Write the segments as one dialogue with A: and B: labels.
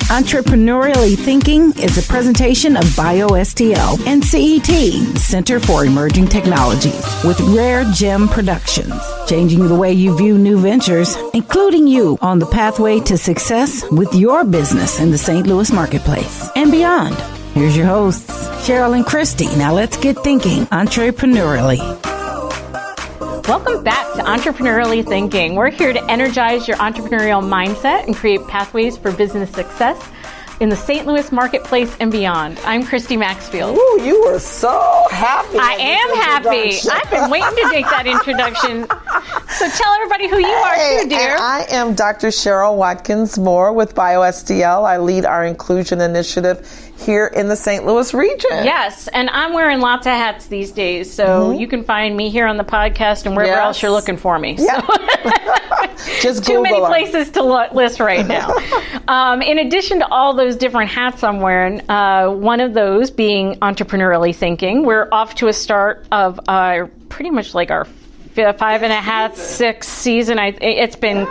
A: Entrepreneurially Thinking is a presentation of BioSTL and CET, Center for Emerging Technologies, with Rare Gem Productions, changing the way you view new ventures, including you on the pathway to success with your business in the St. Louis marketplace and beyond. Here's your hosts, Cheryl and Christy. Now let's get thinking entrepreneurially.
B: Welcome back to Entrepreneurially Thinking. We're here to energize your entrepreneurial mindset and create pathways for business success in the St. Louis marketplace and beyond. I'm Christy Maxfield.
C: Ooh, you were so happy.
B: I am happy. I've been waiting to take that introduction. So tell everybody who you are too, dear.
C: And I am Dr. Cheryl Watkins-Moore with BioSTL. I lead our inclusion initiative here in the St. Louis region.
B: Yes, and I'm wearing lots of hats these days, so you can find me here on the podcast and wherever else you're looking for me.
C: Yeah.
B: So.
C: Just
B: Too many
C: Google
B: places to list right now. In addition to all those different hats I'm wearing, one of those being entrepreneurially thinking, we're off to a start of pretty much like our 5.5, 6 season. It's been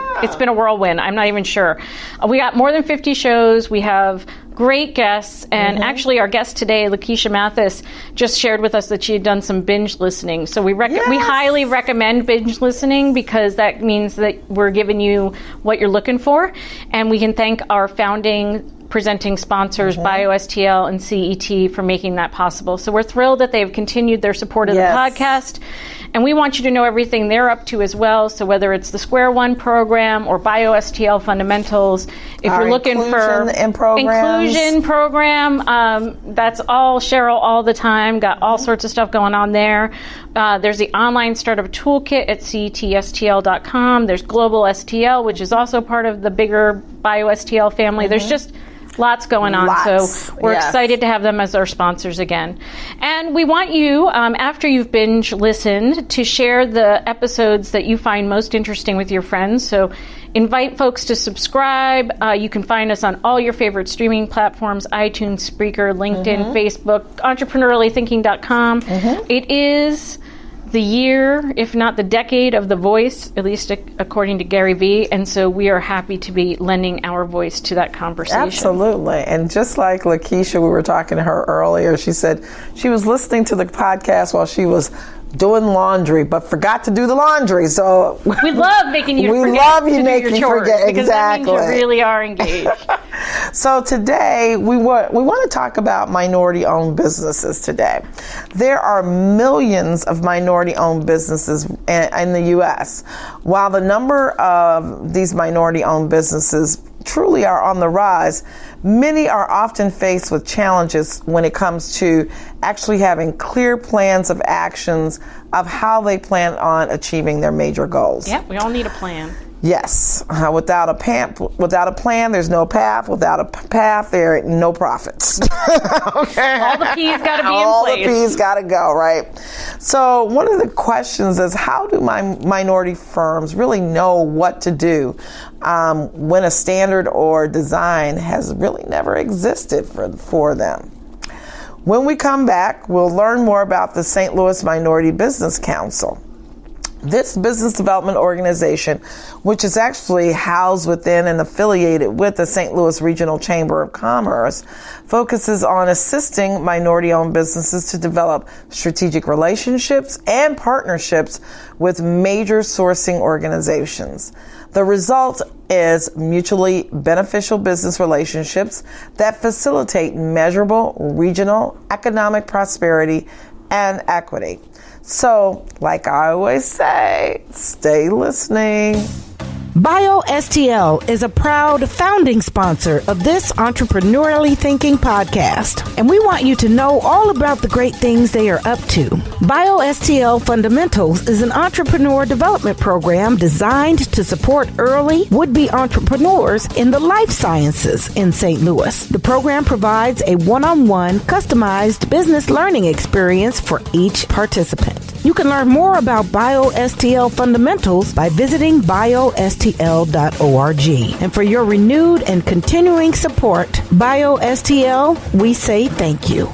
B: a whirlwind. I'm not even sure. We got more than 50 shows. We have great guests, and actually our guest today, Lakesha Mathis, just shared with us that she had done some binge listening. So we highly recommend binge listening because that means that we're giving you what you're looking for, and we can thank our founding presenting sponsors, BioSTL and CET, for making that possible. So we're thrilled that they've continued their support of the podcast. And we want you to know everything they're up to as well. So whether it's the Square One program or BioSTL Fundamentals, if you're looking for inclusion program, that's all Cheryl all the time. Got all sorts of stuff going on there. There's the online startup toolkit at CETSTL.com. There's Global STL, which is also part of the bigger BioSTL family. There's just lots going on, so we're excited to have them as our sponsors again. And we want you, after you've binge listened, to share the episodes that you find most interesting with your friends. So invite folks to subscribe. You can find us on all your favorite streaming platforms, iTunes, Spreaker, LinkedIn, Facebook, entrepreneuriallythinking.com. It is the year, if not the decade, of the voice, at least according to Gary Vee, and so we are happy to be lending our voice to that conversation.
C: Absolutely. And just like Lakesha, we were talking to her earlier, she said she was listening to the podcast while she was doing laundry, but forgot to do the laundry. So
B: we love making you forget. We love you making you forget. Because that means you really are engaged.
C: So today we want to talk about minority-owned businesses today. There are millions of minority-owned businesses in the U.S. While the number of these minority-owned businesses truly are on the rise, many are often faced with challenges when it comes to actually having clear plans of actions of how they plan on achieving their major goals.
B: Yeah, we all need a plan.
C: Yes. Without a plan, there's no path. Without a path, there ain't no profits.
B: Okay. All the P's got to be in place.
C: All the P's got to go, right? So one of the questions is, how do minority firms really know what to do when a standard or design has really never existed for them? When we come back, we'll learn more about the St. Louis Minority Business Council. This business development organization, which is actually housed within and affiliated with the St. Louis Regional Chamber of Commerce, focuses on assisting minority-owned businesses to develop strategic relationships and partnerships with major sourcing organizations. The result is mutually beneficial business relationships that facilitate measurable regional economic prosperity and equity. So, like I always say, stay listening.
A: BioSTL is a proud founding sponsor of this Entrepreneurially Thinking podcast, and we want you to know all about the great things they are up to. BioSTL Fundamentals is an entrepreneur development program designed to support early would-be entrepreneurs in the life sciences in St. Louis. The program provides a one-on-one customized business learning experience for each participant. You can learn more about BioSTL Fundamentals by visiting biostl.org. And for your renewed and continuing support, BioSTL, we say thank you.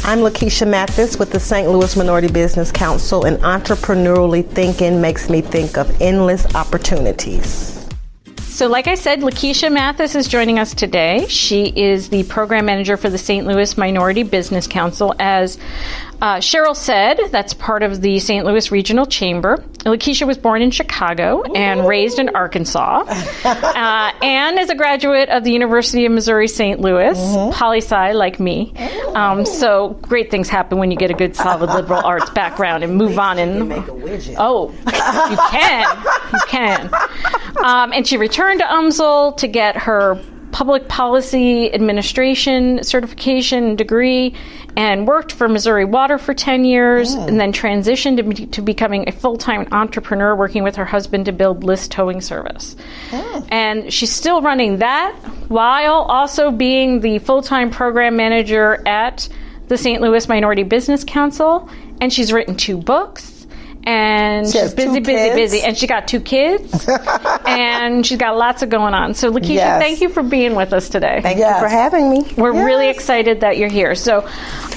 D: I'm Lakesha Mathis with the St. Louis Minority Business Council, and entrepreneurially thinking makes me think of endless opportunities.
B: So like I said, Lakesha Mathis is joining us today. She is the program manager for the St. Louis Minority Business Council. As Cheryl said, that's part of the St. Louis Regional Chamber. Lakesha was born in Chicago and raised in Arkansas, and is a graduate of the University of Missouri St. Louis, poli-sci like me. So great things happen when you get a good, solid liberal arts background and move on. And
D: Make a widget.
B: oh, you can. And she returned to UMSL to get her public policy administration certification degree and worked for Missouri Water for 10 years and then transitioned to becoming a full-time entrepreneur, working with her husband to build list towing service. And she's still running that while also being the full-time program manager at the St. Louis Minority Business Council. And she's written 2 books. And she's busy. And she got 2 kids. And she's got lots of going on. So, Lakesha, thank you for being with us today.
D: Thank you for having me.
B: We're really excited that you're here. So,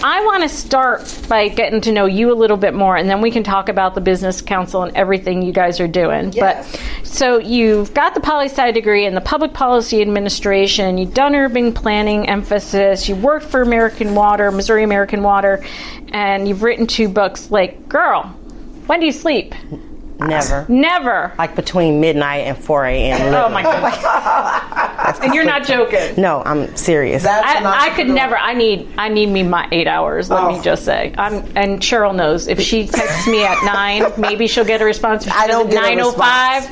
B: I want to start by getting to know you a little bit more, and then we can talk about the Business Council and everything you guys are doing.
C: Yes.
B: But so you've got the poli-sci degree in the Public Policy Administration. You've done urban planning emphasis. You worked for Missouri American Water, and you've written 2 books. Like, girl, when do you sleep? Never.
D: Like between midnight and 4 a.m.
B: Oh my goodness. And you're not joking.
D: No, I'm serious.
B: I could never. I need me my 8 hours. Let me just say. And Cheryl knows if she texts me at 9, maybe she'll get a response.
C: I don't get
B: 9:05.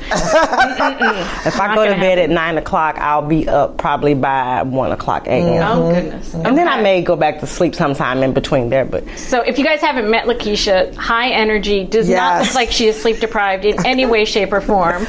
D: If I go to bed at 9 o'clock, I'll be up probably by 1 o'clock a.m.
B: Oh goodness.
D: And then I may go back to sleep sometime in between there. But
B: so if you guys haven't met Lakesha, high energy, does not look like she is sleep deprived in any way, shape, or form.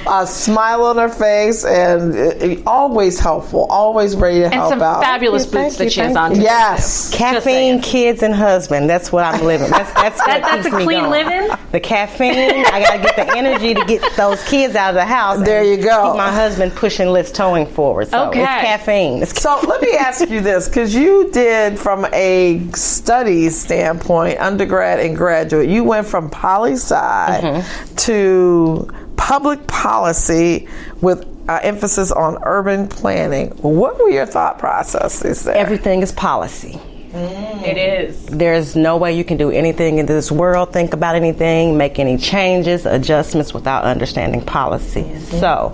C: A smile on her face, and always helpful, always ready to help out.
B: And some fabulous boots that she has on.
C: Yes.
D: caffeine, kids, and husband. That's what I'm living. That's
B: a clean living?
D: The caffeine, I got to get the energy to get those kids out of the house.
C: There you go.
D: Keep my husband pushing list towing forward. So it's caffeine.
C: So let me ask you this, because you did, from a studies standpoint, undergrad and graduate, you went from poli-sci to public policy with emphasis on urban planning. What were your thought processes there?
D: Everything is policy.
B: It is.
D: There's no way you can do anything in this world, think about anything, make any changes, adjustments without understanding policy. So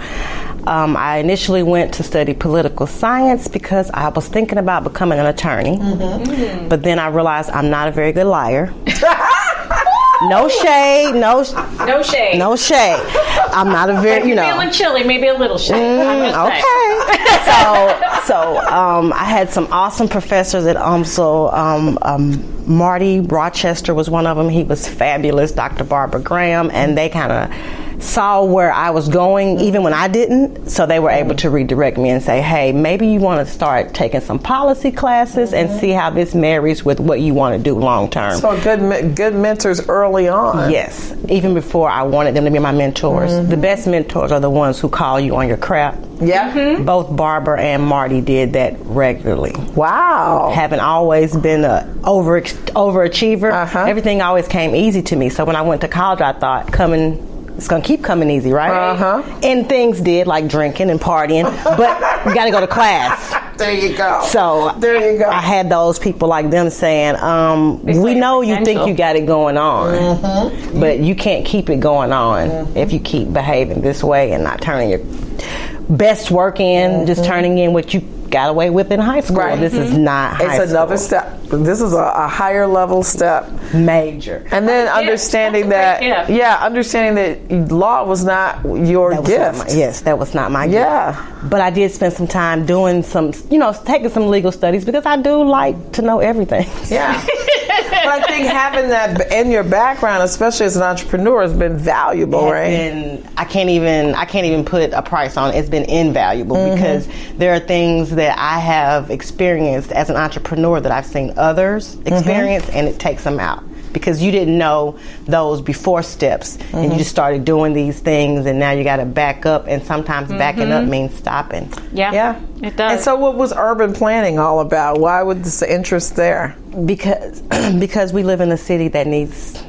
D: I initially went to study political science because I was thinking about becoming an attorney. But then I realized I'm not a very good liar. No shade. I'm not a very,
B: if you're feeling chilly, maybe a little shade.
D: Okay. So I had some awesome professors at UMSL. Marty Rochester was one of them. He was fabulous. Dr. Barbara Graham, and they kind of saw where I was going even when I didn't, so they were able to redirect me and say, hey, maybe you want to start taking some policy classes and see how this marries with what you want to do long term.
C: So good mentors early on.
D: Yes, even before I wanted them to be my mentors. The best mentors are the ones who call you on your crap.
C: Yeah.
D: Both Barbara and Marty did that regularly.
C: Wow.
D: Having always been an overachiever, everything always came easy to me. So when I went to college, I thought it's going to keep coming easy, right? And things did, like drinking and partying, but you got to go to class.
C: There you go.
D: So
C: there you go.
D: I had those people like them saying, we know you think you got it going on, but you can't keep it going on if you keep behaving this way and not turning your best work in, just turning in what you got away with in high school. Right. This is not high school.
C: It's another step. This is a higher level step.
D: Major.
C: And then understanding that law was not your gift.
D: That was not my gift. But I did spend some time doing taking some legal studies because I do like to know everything. Yeah.
C: But I think having that in your background, especially as an entrepreneur, has been valuable, right?
D: I can't even put a price on it. It's been invaluable because there are things that I have experienced as an entrepreneur that I've seen others experience, and it takes them out. Because you didn't know those before steps, and you just started doing these things, and now you got to back up, and sometimes backing up means stopping.
C: Yeah,
B: it does.
C: And so what was urban planning all about? Why was this interest there?
D: Because we live in a city that needs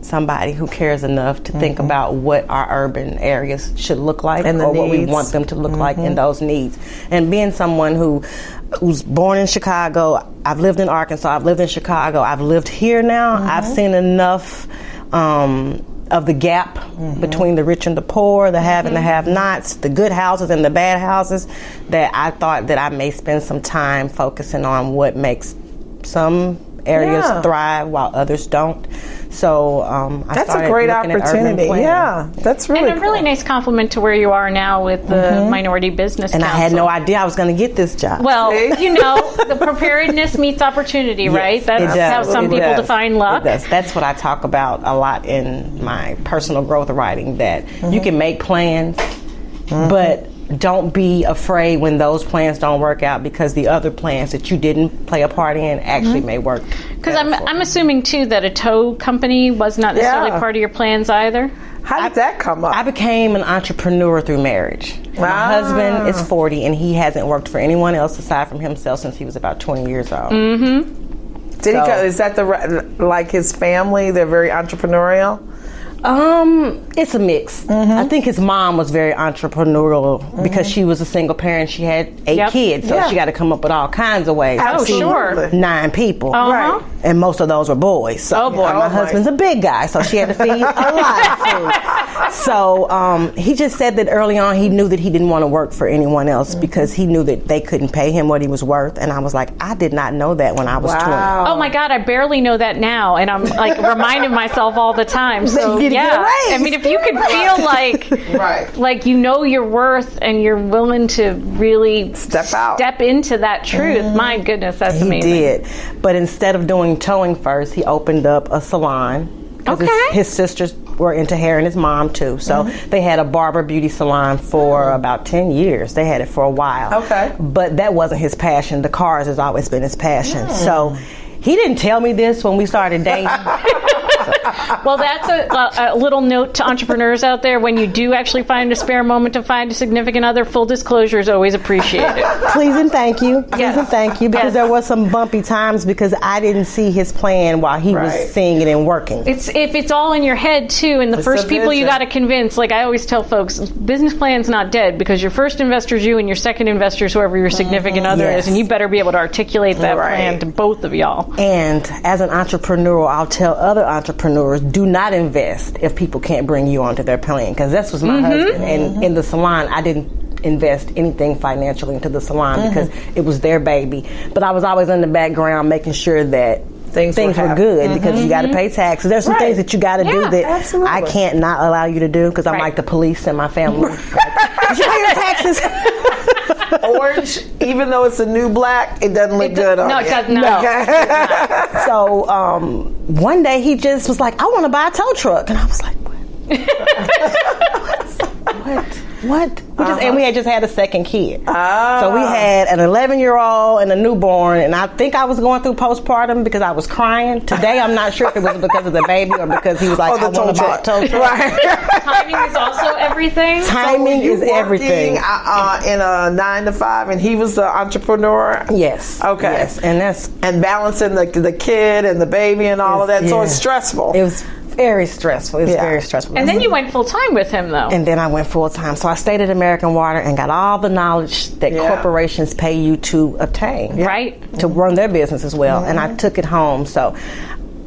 D: somebody who cares enough to think about what our urban areas should look like,
C: and
D: or what we want them to look like, and those needs. And being someone who's born in Chicago, I've lived in Arkansas, I've lived in Chicago, I've lived here now, I've seen enough of the gap between the rich and the poor, the have and the have-nots, the good houses and the bad houses, that I thought that I may spend some time focusing on what makes some areas thrive while others don't. So
C: that's a great opportunity. Yeah, that's really
B: and a really nice compliment to where you are now with the Minority Business
D: and
B: Council.
D: I had no idea I was going to get this job.
B: Well, you know, the preparedness meets opportunity, right? That's how some people define luck.
D: It does. That's what I talk about a lot in my personal growth writing, that you can make plans, but don't be afraid when those plans don't work out, because the other plans that you didn't play a part in actually may work.
B: Because I'm assuming, too, that a tow company was not necessarily part of your plans either.
C: How did that come up?
D: I became an entrepreneur through marriage. My husband is 40, and he hasn't worked for anyone else aside from himself since he was about 20 years old.
C: Did he go, is that like his family? They're very entrepreneurial?
D: It's a mix. I think his mom was very entrepreneurial because she was a single parent. She had 8 kids, so she got to come up with all kinds of ways.
B: Oh, sure.
D: 9 people.
C: Right.
D: And most of those were boys. So, my husband's a big guy, so she had to feed a lot of food. So he just said that early on he knew that he didn't want to work for anyone else because he knew that they couldn't pay him what he was worth. And I was like, I did not know that when I was 20.
B: Oh my God, I barely know that now, and I'm like reminding myself all the time. So I mean, if you could feel like you know your worth and you're willing to really step into that truth, my goodness, that's amazing.
D: He did, but instead of doing towing first, he opened up a salon. His sisters were into hair, and his mom too. So they had a barber beauty salon for about 10 years. They had it for a while. But that wasn't his passion. The cars has always been his passion. So he didn't tell me this when we started dating.
B: Well, that's a little note to entrepreneurs out there. When you do actually find a spare moment to find a significant other, full disclosure is always appreciated.
D: Please and thank you. Please and thank you, because there was some bumpy times because I didn't see his plan while he was seeing it and working.
B: If it's all in your head too, and the first people you got to convince, like I always tell folks, business plan's not dead, because your first investor is you and your second investor is whoever your significant other is, and you better be able to articulate that plan to both of y'all.
D: And as an entrepreneur, I'll tell other entrepreneurs, do not invest if people can't bring you onto their plan, because this was my husband. And in the salon, I didn't invest anything financially into the salon because it was their baby. But I was always in the background making sure that things were good, because you got to pay taxes. There's some things that you got to do that I can't not allow you to do, because I'm like the police in my family. Did you pay your taxes?
C: Orange, even though it's a new black, it doesn't look good on
B: it. No, it does not.
D: So one day he just was like, I want to buy a tow truck. And I was like, what? And we had just had a second kid. So we had an 11-year-old and a newborn, and I think I was going through postpartum because I was crying. Today I'm not sure if it was because of the baby or because he was like, I want to buy a tow truck.
B: Timing is also everything.
D: Timing is everything.
C: In a 9 to 5, and he was the entrepreneur.
D: Yes.
C: Okay.
D: Yes, and
C: balancing the kid and the baby and all of that. So it's stressful.
D: It was very stressful. It's very stressful.
B: And then you went full time with him, though.
D: And then I went full time. So I stayed at American Water and got all the knowledge that corporations pay you to obtain, to run their business as well. And I took it home. So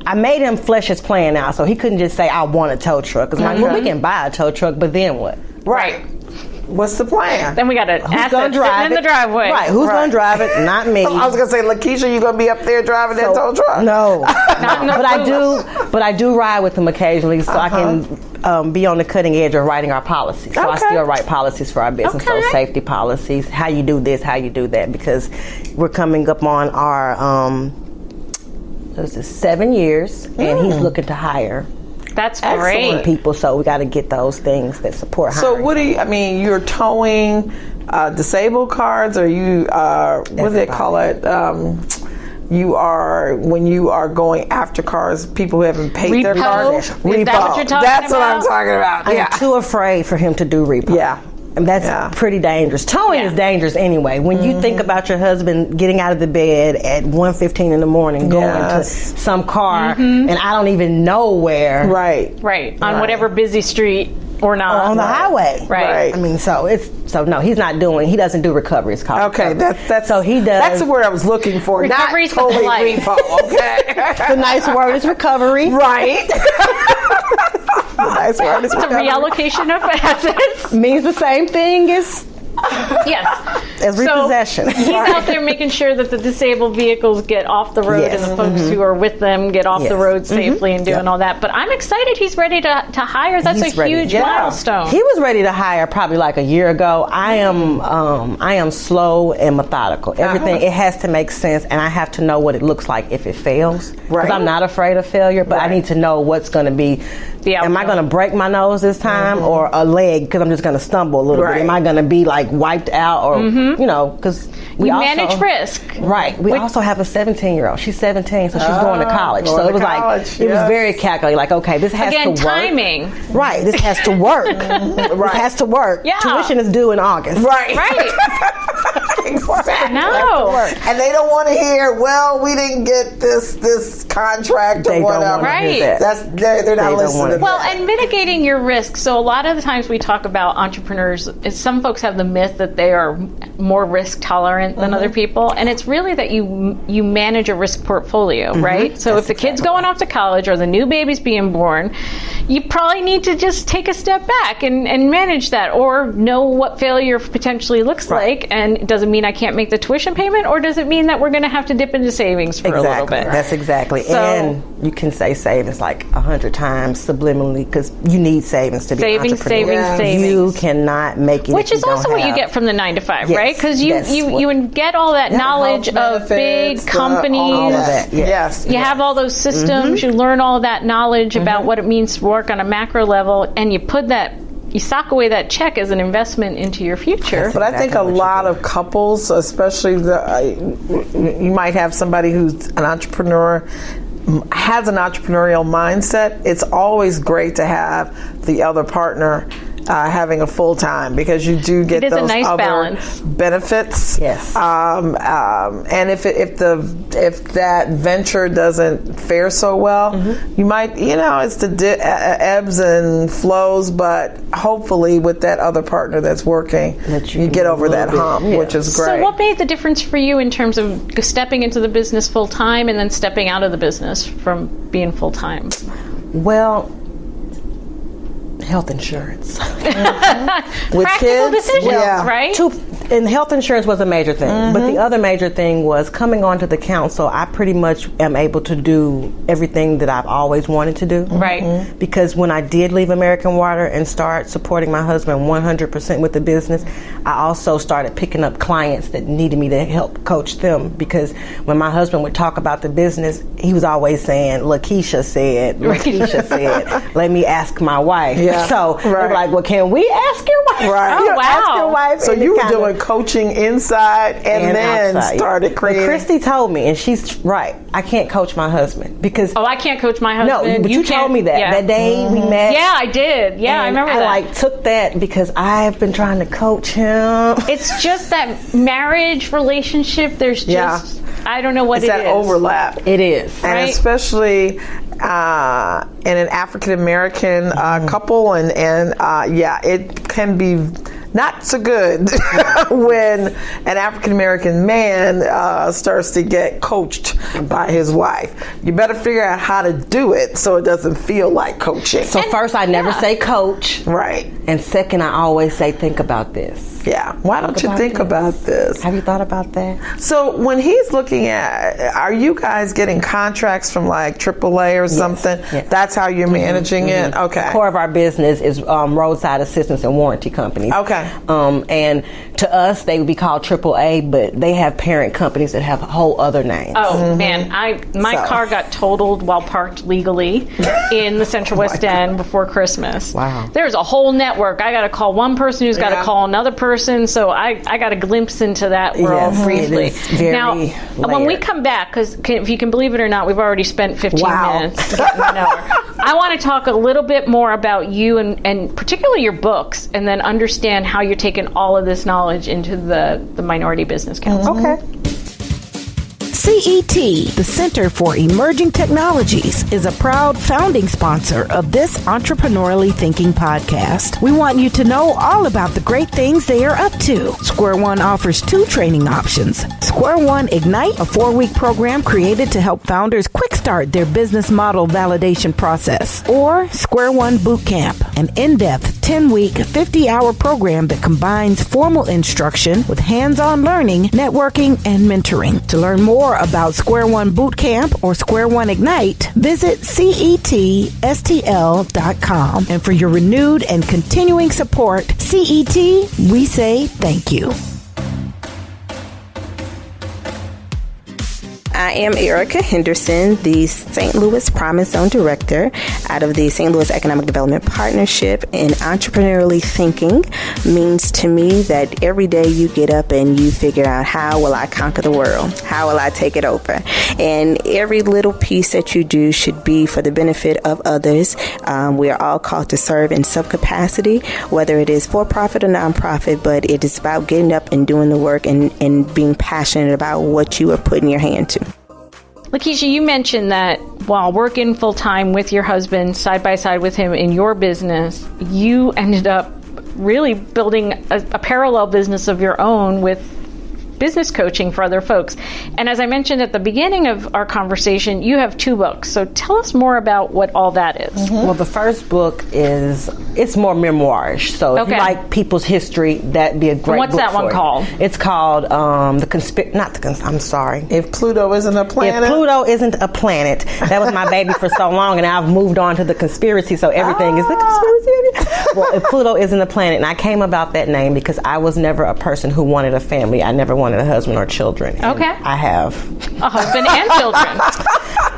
D: I made him flesh his plan out, so he couldn't just say, I want a tow truck. Because I'm like, well, we can buy a tow truck, but then what?
C: Right. What's the plan?
B: Then we got an asset sitting in the driveway.
D: Right. Who's going to drive it? Not me.
C: I was going to say, Lakesha, you going to be up there driving that tow truck?
D: No. But I do ride with him occasionally, so I can be on the cutting edge of writing our policies. So I still write policies for our business, so safety policies, how you do this, how you do that, because we're coming up on our 7 years, and he's looking to hire.
B: That's great.
D: People, so we got to get those things that support hiring.
C: So what do you, you're towing disabled cars, or you, what do they call it? You are, when you are going after cars, people who haven't paid their cars.
B: Repo? Is that what you're talking about?
C: That's what I'm talking about.
D: I'm too afraid for him to do repo.
C: Yeah.
D: And that's pretty dangerous. Towing is dangerous anyway. When you think about your husband getting out of the bed at 1:15 in the morning, going to some car, and I don't even know where.
B: Right. On whatever busy street or not.
D: Or on the highway.
B: Right.
D: I mean, no, he doesn't do recovery. It's called
C: okay,
D: recovery.
C: that's
D: so he does.
C: That's the word I was looking for.
B: Recovery's
C: not totally
B: for
C: repo. Okay.
D: The nice word is recovery.
C: Right. Nice word is
B: It's a reallocation of assets.
D: Means the same thing as
B: as
D: repossession.
B: So he's out there making sure that the disabled vehicles get off the road and the folks who are with them get off the road safely and doing all that. But I'm excited he's ready to hire. That's a huge milestone.
D: He was ready to hire probably like a year ago. I am slow and methodical. Everything it has to make sense, and I have to know what it looks like if it fails. Because I'm not afraid of failure, but I need to know what's going to be. Am I going to break my nose this time, or a leg because I'm just going to stumble a little bit? Am I going to be like wiped out, or because we also
B: manage risk.
D: Right. We also have a 17-year-old. She's 17, so she's going to college. So it was it was very calculated. Like, okay, this has to work.
B: Timing.
D: Right. This has to work. This has to work.
B: Yeah.
D: Tuition is due in August.
C: Right.
B: Exactly. No.
C: And they don't want to hear, well, we didn't get this contract or whatever.
B: Right.
C: They're not listening.
B: Well, and mitigating your risk. So a lot of the times we talk about entrepreneurs, some folks have the myth that they are more risk tolerant than other people, and it's really that you manage a risk portfolio, right? So if the kid's going off to college or the new baby's being born, you probably need to just take a step back and manage that, or know what failure potentially looks like. And does it mean I can't make the tuition payment, or does it mean that we're going to have to dip into savings for a little bit?
D: That's exactly. So, and you can say savings like 100 times subliminally, because you need savings to be an entrepreneur.
B: Savings.
D: You cannot make it.
B: Which is also what you get from the 9 to 5, right? Because you get all that knowledge of big companies.
D: All of that.
B: You have all those systems. You learn all of that knowledge about what it means to work on a macro level, and you sock away that check as an investment into your future.
C: But I think a lot of couples, especially you might have somebody who's an entrepreneur, has an entrepreneurial mindset. It's always great to have the other partner having a full time, because you do get those
B: nice
C: other
B: balance.
C: Benefits.
D: Yes.
C: And if that venture doesn't fare so well, you might, it's the ebbs and flows. But hopefully, with that other partner that's working, you get over that hump, which is great.
B: So, what made the difference for you in terms of stepping into the business full time and then stepping out of the business from being full time?
D: Well, health insurance.
B: Practical decisions, right?
D: And health insurance was a major thing. But the other major thing was coming onto the council. I pretty much am able to do everything that I've always wanted to do.
B: Right.
D: Because when I did leave American Water and start supporting my husband 100% with the business, I also started picking up clients that needed me to help coach them. Because when my husband would talk about the business, he was always saying, Lakesha said, let me ask my wife. So they were like, well, can we ask your wife?
C: Right.
B: Oh, wow.
D: Ask your wife.
C: So you were doing coaching inside and then
D: outside.
C: started creating.
D: But Christy told me, and she's right, I can't coach my husband because.
B: Oh, I can't coach my husband.
D: No, but you told me that.
B: Yeah.
D: That day we met.
B: Yeah, I did. Yeah, I remember that.
D: I took that because I've been trying to coach him.
B: It's just that marriage relationship, there's just, I don't know what
C: it's
B: it
C: that
B: is.
C: overlap.
D: It is.
C: And especially in an African American couple, and it can be not so good when an African American man starts to get coached by his wife. You better figure out how to do it so it doesn't feel like coaching.
D: So first, I never say coach.
C: Right.
D: And second, I always say think about this.
C: Yeah. Why don't you think about this?
D: Have you thought about that?
C: So when he's looking at, are you guys getting contracts from like AAA or something? Yes. That's how you're managing it? Okay.
D: The core of our business is roadside assistance and warranty companies.
C: Okay.
D: And to us, they would be called AAA, but they have parent companies that have whole other names.
B: Oh, man. My car got totaled while parked legally in the Central West End before Christmas.
D: Wow.
B: There's a whole network. I got to call one person who's got to call another person person, so I got a glimpse into that world briefly.
D: It is very
B: now, when we come back, because if you can believe it or not, we've already spent 15 minutes getting to know her. I want to talk a little bit more about you and particularly your books, and then understand how you're taking all of this knowledge into the Minority Business Council.
D: Okay.
A: CET, the Center for Emerging Technologies, is a proud founding sponsor of this entrepreneurially thinking podcast. We want you to know all about the great things they are up to. Square One offers 2 training options. Square One Ignite, a 4-week program created to help founders quick start their business model validation process. Or Square One Bootcamp, an in-depth 10-week, 50-hour program that combines formal instruction with hands-on learning, networking, and mentoring. To learn more about Square One Bootcamp or Square One Ignite, visit ETHINKSTL-060-ST. And for your renewed and continuing support, CET, we say thank you.
E: I am Erica Henderson, the St. Louis Promise Zone Director out of the St. Louis Economic Development Partnership. And entrepreneurially thinking means to me that every day you get up and you figure out, how will I conquer the world? How will I take it over? And every little piece that you do should be for the benefit of others. We are all called to serve in some capacity, whether it is for-profit or nonprofit, but it is about getting up and doing the work and being passionate about what you are putting your hand to.
B: Lakesha, you mentioned that while working full-time with your husband, side by side with him in your business, you ended up really building a parallel business of your own with business coaching for other folks. And as I mentioned at the beginning of our conversation, you have 2 books. So tell us more about what all that is.
D: Mm-hmm. Well, the first book it's more memoirish. So if you like people's history, that'd be a great book.
B: What's that one called?
D: It's called
C: If Pluto Isn't a Planet.
D: If Pluto Isn't a Planet. That was my baby for so long, and I've moved on to the conspiracy, so everything is the conspiracy. Well, If Pluto Isn't a Planet, and I came about that name because I was never a person who wanted a family. I never wanted a husband or children.
B: Okay.
D: I have
B: a husband and children.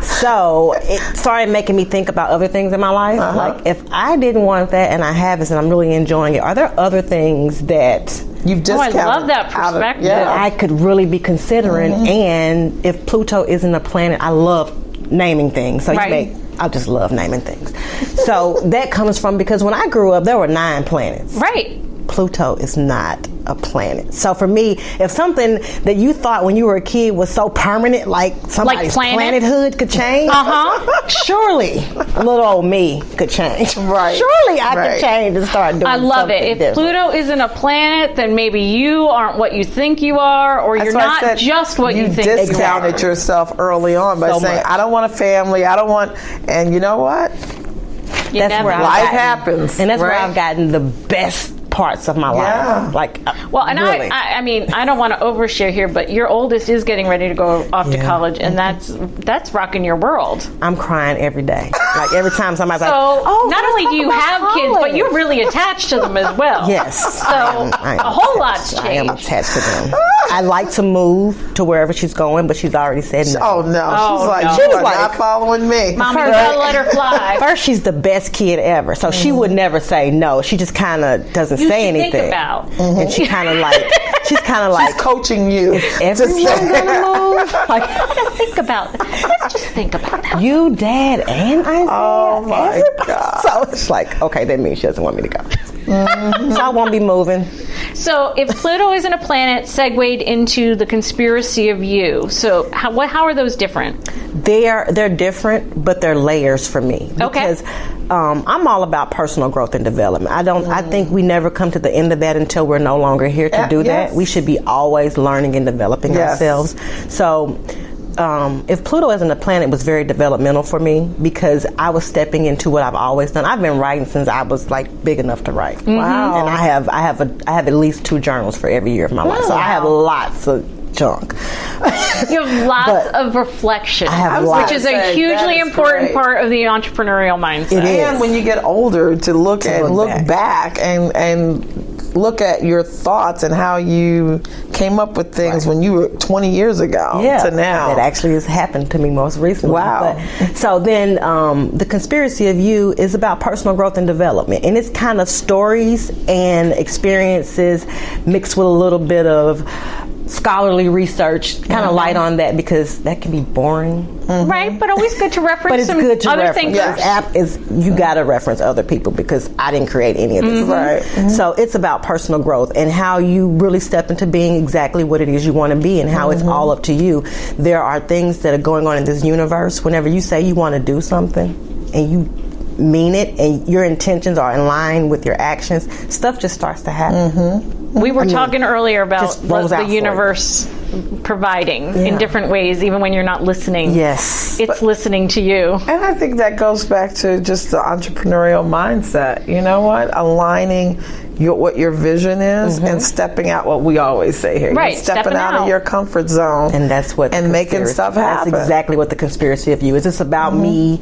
D: So it started making me think about other things in my life. Like, if I didn't want that and I have it and I'm really enjoying it, are there other things that
C: you've just
B: I love that perspective.
D: that I could really be considering? And if Pluto isn't a planet, I love naming things. So I just love naming things. So that comes from, because when I grew up, there were 9 planets.
B: Right.
D: Pluto is not a planet. So for me, if something that you thought when you were a kid was so permanent, like somebody's planethood could change, surely little old me could change.
C: Right.
D: Surely I could change and start doing something
B: I love it. If
D: different.
B: Pluto isn't a planet, then maybe you aren't what you think you are, or you're not just what you think you are.
C: You discounted yourself early on by saying, I don't want a family, and you know what?
D: That's where
C: life happens.
D: And that's where I've gotten the best parts of my life. Like, really.
B: I mean, I don't want to overshare here, but your oldest is getting ready to go off to college, and that's rocking your world.
D: I'm crying every day. Like, every time somebody's
B: not only do you have kids, but you're really attached to them as well.
D: Yes.
B: So a whole lot's changed.
D: I am attached to them. I like to move to wherever she's going, but she's already said no.
C: Oh, no. She was like, not following me.
B: Mommy, gotta let her fly.
D: First, she's the best kid ever, so she would never say no. She just kind of doesn't say anything.
B: Think about.
D: And she's kind of like she's
C: coaching you.
D: Is everyone gonna move? Like,
B: think about that. Let's just think about that.
D: You, Dad, and Isaiah.
C: Oh my God.
D: So it's like, okay, that means she doesn't want me to go. So I won't be moving.
B: So if Pluto isn't a planet, segued into the conspiracy of you. So how are those different?
D: They're different, but they're layers for me. Because I'm all about personal growth and development. I think we never come to the end of that until we're no longer here to do that. We should be always learning and developing ourselves. So if Pluto isn't a planet, was very developmental for me, because I was stepping into what I've always done. I've been writing since I was like big enough to write. Wow. And I have at least 2 journals for every year of my life. So I have lots of junk.
B: You have lots of reflection, which is a hugely important part of the entrepreneurial mindset.
C: And when you get older, to look back and look at your thoughts and how you came up with things when you were 20 years ago to now.
D: That actually has happened to me most recently.
C: Wow.
D: But, so then the Conspiracy of You is about personal growth and development. And it's kind of stories and experiences mixed with a little bit of scholarly research, kind of light on that because that can be boring.
B: Right, but always good to reference
D: But it's
B: some
D: good to
B: other
D: reference.
B: things.
D: This app is, you got to reference other people because I didn't create any of this.
C: Right.
D: So it's about personal growth and how you really step into being exactly what it is you want to be and how it's all up to you. There are things that are going on in this universe. Whenever you say you want to do something and you mean it and your intentions are in line with your actions, stuff just starts to happen.
B: We were talking earlier about
D: just rolls
B: the
D: out for
B: universe providing in different ways, even when you're not listening.
D: Yes.
B: It's listening to you.
C: And I think that goes back to just the entrepreneurial mindset. You know what? Aligning what your vision is and stepping out, what we always say here.
B: Right,
C: You're stepping out of your comfort zone.
D: And that's what
C: and making stuff happen.
D: That's exactly what the Conspiracy of You is. It's about me,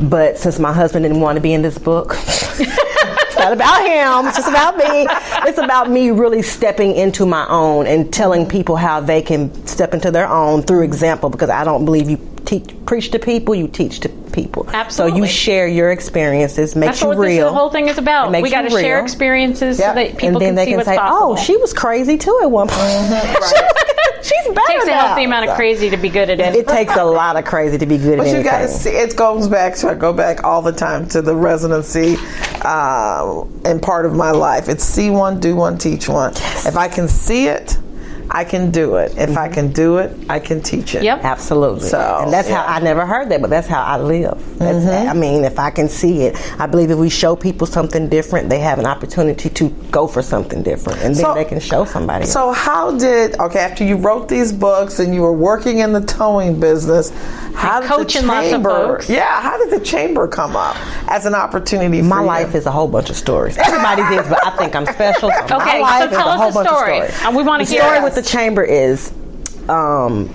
D: but since my husband didn't want to be in this book, it's not about him, it's just about me. It's about me really stepping into my own and telling people how they can step into their own through example, because I don't believe you preach to people, you teach to people.
B: Absolutely.
D: So you share your experiences, makes you
B: That's what
D: real.
B: the whole thing is about. We got to share experiences so that people
D: and then
B: can
D: they
B: see
D: can
B: what's
D: say,
B: possible.
D: oh, she was crazy too at one point. She's better
B: It takes a
D: now.
B: healthy amount of crazy to be good at anything.
D: It takes a lot of crazy to be good at
C: But
D: anything.
C: you got to see, it goes back to, I go back all the time to the residency and part of my life. It's see one, do one, teach one. Yes. If I can see it, I can do it. If I can do it, I can teach it.
B: Yep.
D: Absolutely.
C: So,
D: and that's how I never heard that, but that's how I live. That's, I mean, if I can see it, I believe if we show people something different, they have an opportunity to go for something different, and then they can show somebody else.
C: So how did, after you wrote these books and you were working in the towing business, how did
B: coaching
C: the
B: lots of
C: chamber,
B: folks.
C: how did the chamber come up as an opportunity for
D: My
C: you?
D: life is a whole bunch of stories. Everybody's is, but I think I'm special. So
B: Okay,
D: my life
B: so tell
D: is a whole
B: us a
D: bunch
B: story.
D: of stories.
B: And we want to
D: The
B: hear
D: story
B: it.
D: with the chamber is,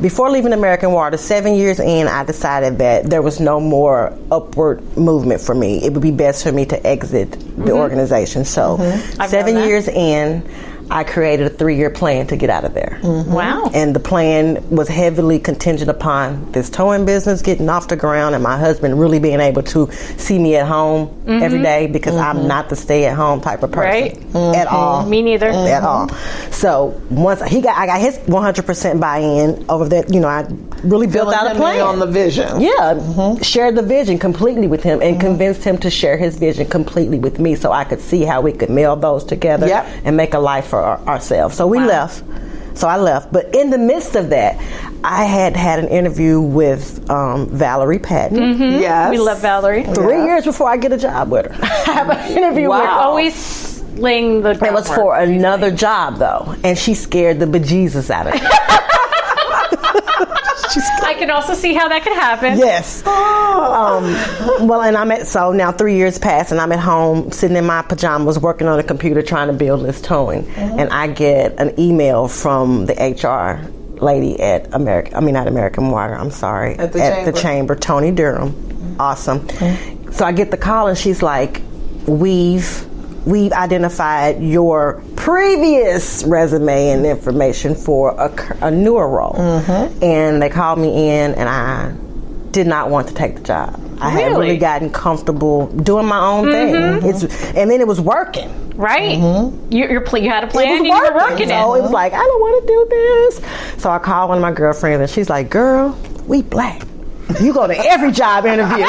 D: before leaving American Water, 7 years in, I decided that there was no more upward movement for me. It would be best for me to exit the organization. So 7 years in, I created a 3-year plan to get out of there.
B: Wow.
D: And the plan was heavily contingent upon this towing business getting off the ground and my husband really being able to see me at home every day, because I'm not the stay-at-home type of person at all.
B: Me neither.
D: At all. So once I got his 100% buy-in over that, I really built out a plan
C: on the vision.
D: Yeah, shared the vision completely with him and convinced him to share his vision completely with me, so I could see how we could meld those together and make a life for ourselves. So we left. So I left. But in the midst of that, I had an interview with Valerie Patton.
C: Yes.
B: We love Valerie.
D: 3 years before I get a job with her. I have an interview with her.
B: Always laying the groundwork.
D: It was for another job, though, and she scared the bejesus out of me.
B: I can also see how that could happen.
D: Yes. Well, and so now 3 years passed, and I'm at home sitting in my pajamas working on a computer trying to build this towing, and I get an email from the HR lady at not American Water, I'm sorry, at the chamber, Tony Durham. Awesome. So I get the call, and she's like, we've identified your previous resume and information for a newer role. And they called me in, and I did not want to take the job. I had really gotten comfortable doing my own thing. And then it was working.
B: Right? You had a plan and you were working
D: so it was like, I don't want to do this. So I called one of my girlfriends, and she's like, girl, we black. You go to every job interview.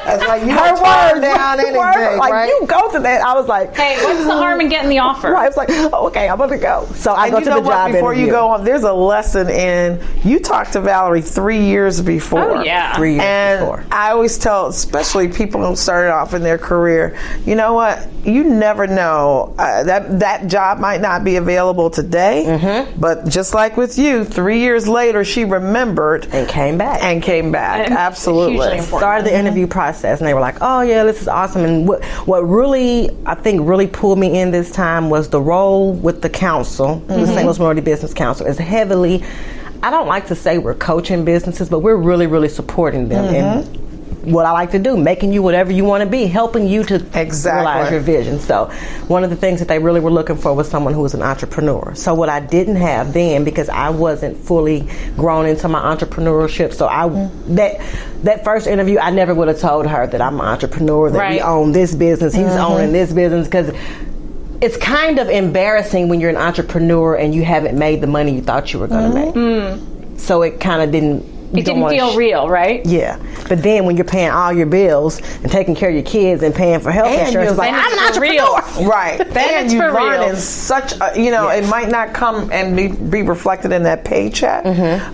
C: That's like you
D: her
C: turn down anything,
D: like,
C: right?
D: you go to that. I was like,
B: hey, what's the harm in getting the offer?
D: Right. I was like, okay, I'm going to go. So I go to the job
C: Before
D: interview.
C: you go on, there's a lesson in, you talked to Valerie 3 years before.
B: Oh, yeah.
D: 3 years before.
C: I always tell, especially people who started off in their career, you know what? You never know. That job might not be available today, but just like with you, 3 years later, she remembered.
D: And came back.
C: Absolutely.
B: Hugely important.
D: Started the interview process, and they were like, oh yeah, this is awesome. And what really, I think, really pulled me in this time was the role with the council, the St. Louis Minority Business Council, is heavily, I don't like to say we're coaching businesses, but we're really, really supporting them. And what I like to do, making you whatever you want to be, helping you to realize your vision. So one of the things that they really were looking for was someone who was an entrepreneur. So what I didn't have then, because I wasn't fully grown into my entrepreneurship, so that first interview, I never would have told her that I'm an entrepreneur, that we own this business, he's owning this business, because it's kind of embarrassing when you're an entrepreneur and you haven't made the money you thought you were going to make. So it kind of didn't...
B: It didn't feel real, right?
D: Yeah. But then when you're paying all your bills and taking care of your kids and paying for health insurance, it's like, I'm an entrepreneur.
C: Right. And you learn in such a, it might not come and be reflected in that paycheck,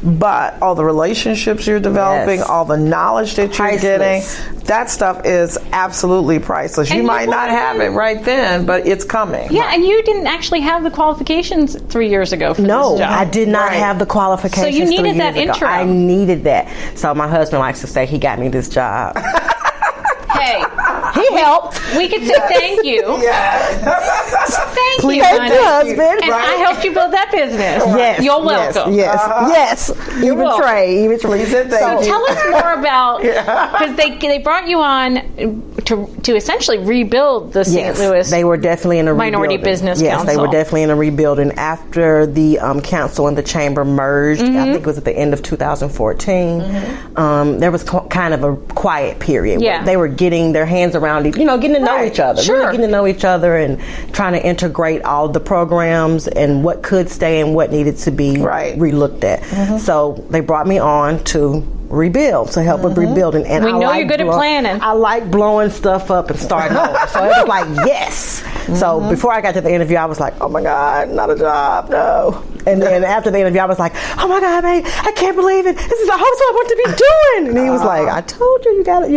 C: but all the relationships you're developing, all the knowledge that you're getting, that stuff is absolutely priceless. You might not have it right then, but it's coming.
B: Yeah, and you didn't actually have the qualifications 3 years ago for this job.
D: No, I did not have the qualifications. So
B: you needed that intro.
D: I needed that. So my husband likes to say he got me this job.
B: Hey,
D: he helped.
B: We could say thank you. Thank you,
D: husband.
B: And I helped you build that business.
D: Yes.
B: You're welcome.
D: Yes. Even Trey.
B: So tell us more about, because they brought you on to essentially rebuild the St. Louis.
D: They were definitely in a
B: Minority Business
D: Council.
B: Council.
D: Yes, they were definitely in a rebuilding after the council and the chamber merged. I think it was at the end of 2014. There was kind of a quiet period where they were getting their hands around, getting to know each other, really getting to know each other, and trying to integrate all the programs and what could stay and what needed to be relooked at. So they brought me on to rebuild, to help with rebuilding. And
B: we know you're good at planning.
D: I like blowing stuff up and starting over. So it was like, yes. So before I got to the interview, I was like, oh my God, not a job, no. And then after the interview, I was like, oh my God, babe, I can't believe it. This is also what I want to be doing. And he was like, I told you, you gotta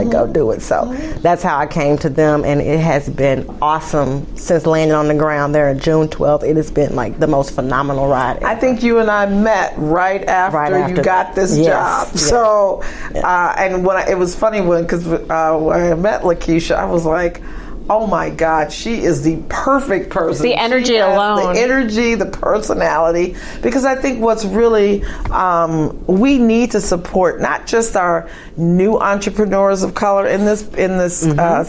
D: go do it. So that's how I came to them, and it has been awesome since landing on the ground there on June 12th. It has been like the most phenomenal ride ever.
C: I think you and I met right after you got this job. So, and it was funny because when I met Lakesha, I was like, oh my God, she is the perfect person.
B: The energy alone.
C: The energy, the personality. Because I think what's really, we need to support not just our new entrepreneurs of color in this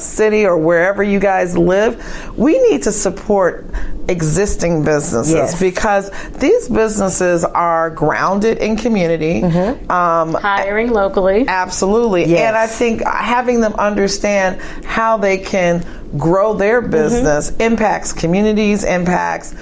C: city or wherever you guys live. We need to support existing businesses because these businesses are grounded in community.
B: Hiring locally.
C: Absolutely. Yes. And I think having them understand how they can grow their business impacts communities, impacts,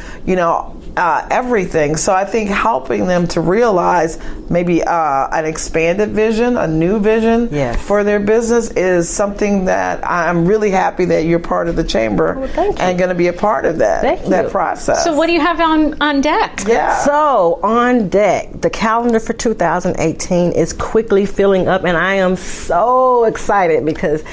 C: everything. So I think helping them to realize maybe an expanded vision, a new vision for their business is something that I'm really happy that you're part of the chamber and going to be a part of that process.
B: So what do you have on deck?
D: So on deck, the calendar for 2018 is quickly filling up, and I am so excited because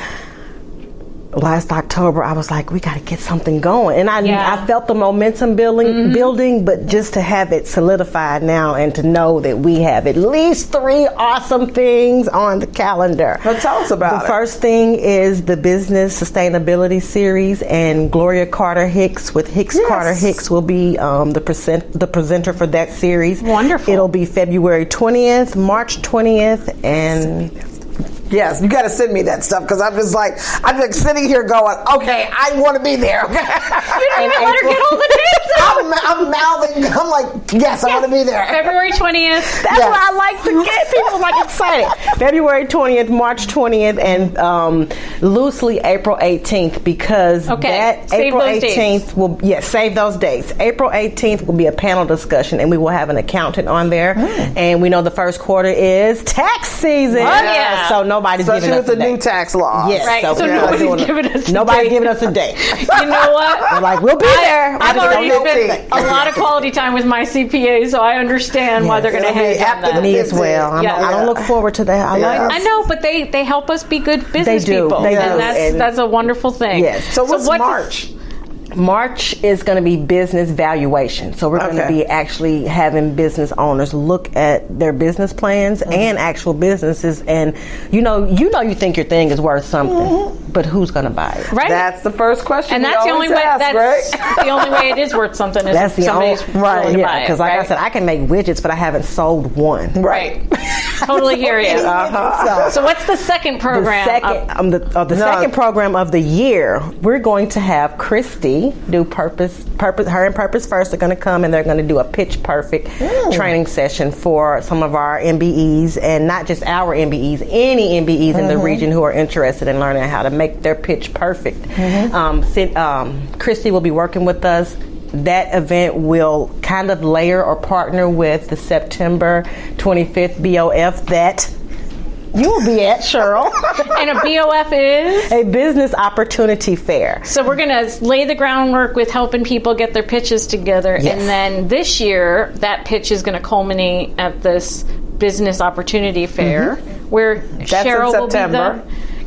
D: last October, I was like, we got to get something going. And I felt the momentum building, but just to have it solidified now and to know that we have at least 3 awesome things on the calendar.
C: Well, tell us about it.
D: The first thing is the Business Sustainability Series, and Gloria Carter-Hicks with Carter-Hicks will be the presenter for that series.
B: Wonderful.
D: It'll be February 20th, March 20th, and...
C: Yes, you got to send me that stuff because I'm just sitting here going, okay, I want to be there.
B: You don't even let her get all the dates out.
C: I'm mouthing. I'm like, yes, I want to be there.
B: February 20th.
D: That's what I like to get people excited. February 20th, March 20th, and loosely April 18th because that April 18th will save those dates. April 18th will be a panel discussion, and we will have an accountant on there. And we know the first quarter is tax season.
B: Oh, yeah.
D: So nobody's
C: especially
D: giving us
C: with the new tax law.
D: Yes,
B: right. So nobody's giving us a date.
D: You
B: know what?
D: We're like, we'll be there.
B: I've already spent a lot of quality time with my CPA, so I understand why they're going to hang on that.
D: Me as well. I don't look forward to that.
B: I know, but they help us be good business people.
D: They do.
B: And that's a wonderful thing.
D: Yes.
C: So what's March?
D: March is going to be business valuation. So we're going to be actually having business owners look at their business plans and actual businesses, and you think your thing is worth something, but who's going to buy it?
B: Right.
C: That's the first question.
B: And that's the only way. That's the only way it is worth something. Is if somebody's willing to buy it.
D: Because like I said, I can make widgets, but I haven't sold one.
C: Right.
B: Totally hear you. So what's the second program?
D: The second program of the year, we're going to have Christy do Purpose. Her and Purpose First are going to come, and they're going to do a Pitch Perfect training session for some of our MBEs, and not just our MBEs, any MBEs in the region who are interested in learning how to make their pitch perfect. Christy will be working with us. That event will kind of layer or partner with the September 25th BOF that you will be at, Cheryl.
B: And a BOF is?
D: A business opportunity fair.
B: So we're going to lay the groundwork with helping people get their pitches together.
D: Yes.
B: And then this year, that pitch is going to culminate at this business opportunity fair, where Cheryl will be the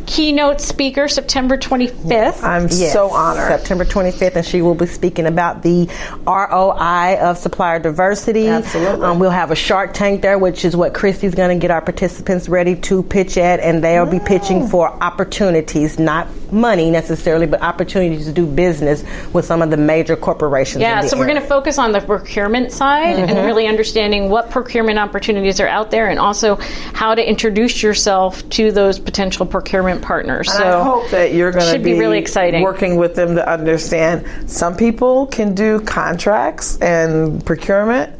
B: keynote speaker, September 25th.
C: I'm so honored.
D: September 25th, and she will be speaking about the ROI of supplier diversity.
C: Absolutely.
D: We'll have a Shark Tank there, which is what Christy's going to get our participants ready to pitch at, and they'll be pitching for opportunities, not money necessarily, but opportunities to do business with some of the major corporations.
B: Yeah, so we're going to focus on the procurement side and really understanding what procurement opportunities are out there, and also how to introduce yourself to those potential procurement partners.
C: And
B: so
C: I hope that you're going to
B: be really exciting.
C: Working with them to understand some people can do contracts and procurement,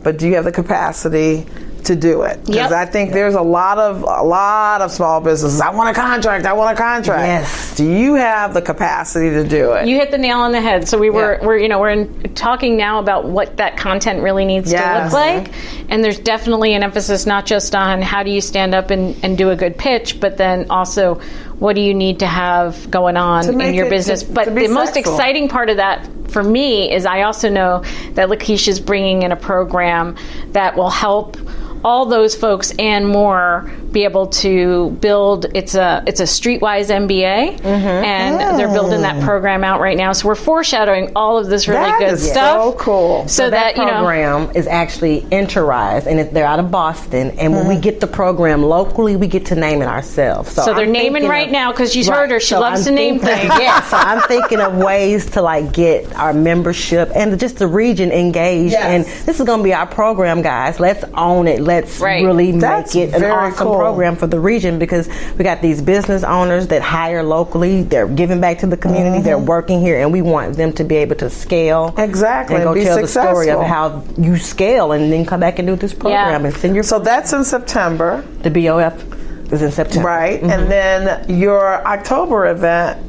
C: but do you have the capacity to do it? Because I think there's a lot of small businesses. I want a contract.
D: Yes.
C: Do you have the capacity to do it?
B: You hit the nail on the head. So we're talking now about what that content really needs to look like, and there's definitely an emphasis not just on how do you stand up and do a good pitch, but then also what do you need to have going on in your business. But the most exciting part of that for me is I also know that Lakesha's bringing in a program that will help all those folks and more be able to build. It's a Streetwise MBA, and they're building that program out right now. So we're foreshadowing all of this really good stuff.
C: So cool.
D: So that program is actually Enterrise, and they're out of Boston. And when we get the program locally, we get to name it ourselves.
B: So they're naming right now because she's heard her. She loves to name things.
D: So I'm thinking of ways to get our membership and just the region engaged. And this is going to be our program, guys. Let's own it. Let's really make it an awesome program for the region, because we got these business owners that hire locally. They're giving back to the community. They're working here, and we want them to be able to scale.
C: Exactly.
D: And go
C: be
D: tell
C: successful.
D: the story of how you scale, and then come back and do this program and send your.
C: So that's in September.
D: The BOF is in September.
C: Right. And then your October event,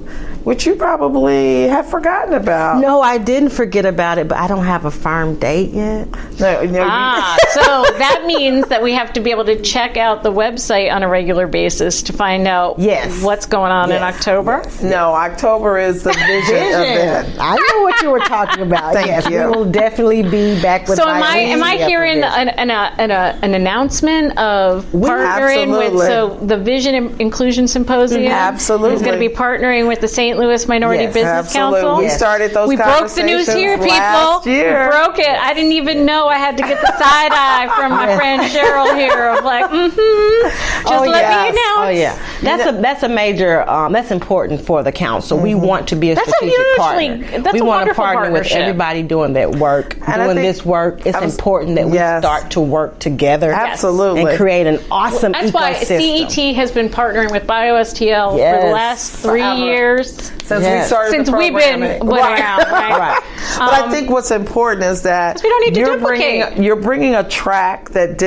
C: which you probably have forgotten about.
D: No, I didn't forget about it, but I don't have a firm date yet.
C: No,
B: so that means that we have to be able to check out the website on a regular basis to find out what's going on in October.
C: No, October is the vision event.
D: I know what you were talking about.
C: Thank you.
D: We will definitely be back with.
B: So am I hearing an announcement of partnering with the Vision Inclusion Symposium?
C: Absolutely.
B: Is going to be partnering with the St. Louis Minority Business Council.
C: We started those
B: We broke the news here, people.
C: last year.
B: We broke it. I didn't even know I had to get the side eye from my friend Cheryl here of let me announce.
D: That's a major, that's important for the council. We want to be a strategic partner. We want to partner with everybody doing that work, doing this work. It's important that we start to work together.
C: Absolutely.
D: And create an awesome
B: That's
D: ecosystem.
B: why CET has been partnering with BioSTL for the last 3 years.
C: Since
B: we've been around, right?
C: But I think what's important is that
B: we don't need to duplicate.
C: You're bringing a track that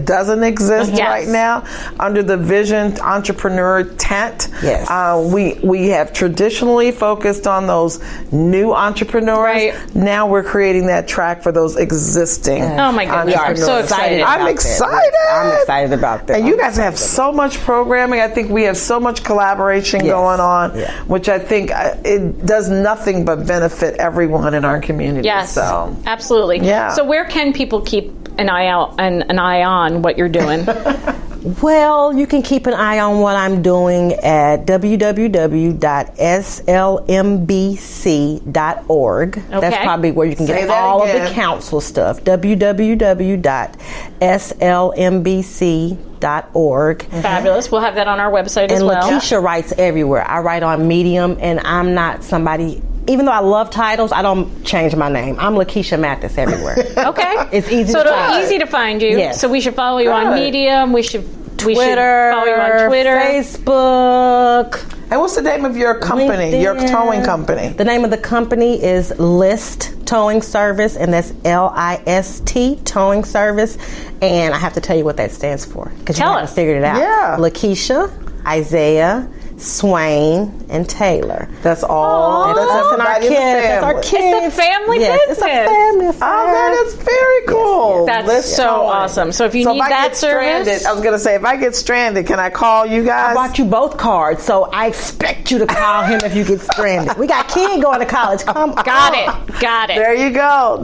C: doesn't exist right now under the Vision Entrepreneur tent.
D: Yes.
C: We have traditionally focused on those new entrepreneurs.
B: Right.
C: Now we're creating that track for those existing.
B: Oh my goodness! I'm so excited.
C: I'm excited.
D: I'm excited about that.
C: And you guys have so much programming. I think we have so much collaboration going on, which I think it does nothing but benefit everyone in our community.
B: Yes,
C: so
B: absolutely.
C: Yeah.
B: So where can people keep an eye out and an eye on what you're doing?
D: Well, you can keep an eye on what I'm doing at www.slmbc.org. That's probably where you can get all of the council stuff. www.slmbc.org.
B: Fabulous. We'll have that on our website as well.
D: And Lakesha writes everywhere. I write on Medium, and I'm not somebody even though I love titles, I don't change my name. I'm Lakesha Mathis everywhere.
B: Okay.
D: It's easy
B: so
D: to find.
B: easy to find you.
D: Yes.
B: So we should follow you on Medium. We should follow you on Twitter,
D: Facebook.
C: And what's the name of your company,
D: LinkedIn.
C: your towing company?
D: The name of the company is List Towing Service, and that's LIST Towing Service. And I have to tell you what that stands for because you haven't figured it out.
C: Yeah.
D: Lakesha, Isaiah, Swain, and Taylor.
C: That's all.
D: That's our kids. That's our kids.
B: It's a family
D: yes,
B: business.
D: It's a family affair.
C: Oh, that is very cool.
B: That's
C: List
B: so
C: towing.
B: awesome. So if you need
C: if I
B: that
C: get
B: service,
C: stranded, I was going to say, if I get stranded, can I call you guys?
D: I brought you both cards, so I expect you to call him if you get stranded. We got kids going to college. Come on.
B: Got it.
C: There you go.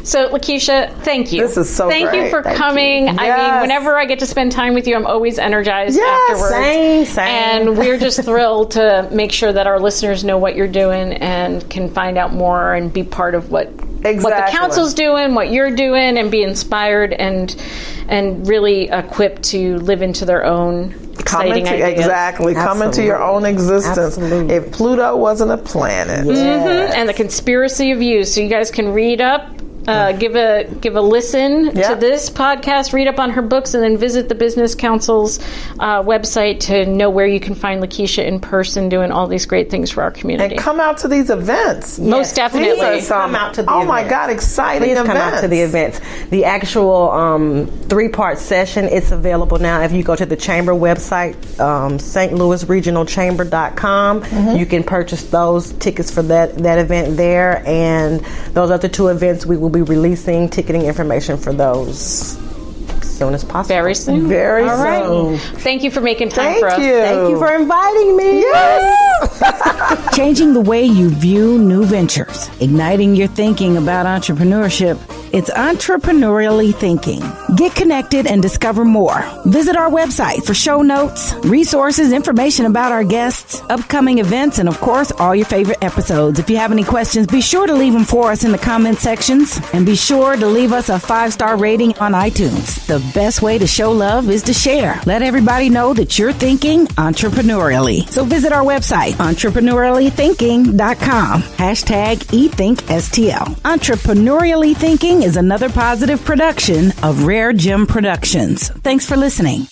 B: So, Lakesha, thank you.
C: This is so
B: Thank
C: great.
B: you for
C: Thank
B: coming.
C: you.
B: I
C: Yes.
B: mean, whenever I get to spend time with you, I'm always energized
C: Yes,
B: afterwards.
D: same.
B: And we're just thrilled to make sure that our listeners know what you're doing and can find out more and be part of what the council's doing, what you're doing, and be inspired and really equipped to live into their own exciting ideas.
C: Exactly. Come into your own existence.
D: Absolutely.
C: If Pluto wasn't a planet.
B: Mm-hmm. And the conspiracy of you. So you guys can read up. Give a listen to this podcast, read up on her books, and then visit the Business Council's website to know where you can find Lakesha in person doing all these great things for our community.
C: And come out to these events.
B: Most definitely.
C: Please,
D: come out to the events.
C: my God, exciting
D: Please
C: events.
D: come out to the events. The actual 3-part session, it's available now. If you go to the chamber website, stlouisregionalchamber.com, you can purchase those tickets for that event there. And those other 2 events, we will be releasing ticketing information for those as soon as possible.
B: Very soon.
C: Very
B: all right.
C: soon.
B: Thank you for making time
C: Thank
B: for us.
C: you.
D: Thank you for inviting me.
C: Yes.
A: Changing the way you view new ventures, igniting your thinking about entrepreneurship. It's Entrepreneurially Thinking. Get connected and discover more. Visit our website for show notes, resources, information about our guests, upcoming events, and of course, all your favorite episodes. If you have any questions, be sure to leave them for us in the comment sections, and be sure to leave us a 5-star rating on iTunes. The best way to show love is to share. Let everybody know that you're thinking entrepreneurially. So visit our website, entrepreneuriallythinking.com. #ETHINKSTL. Entrepreneurially Thinking is another positive production of Rare Gem Productions. Thanks for listening.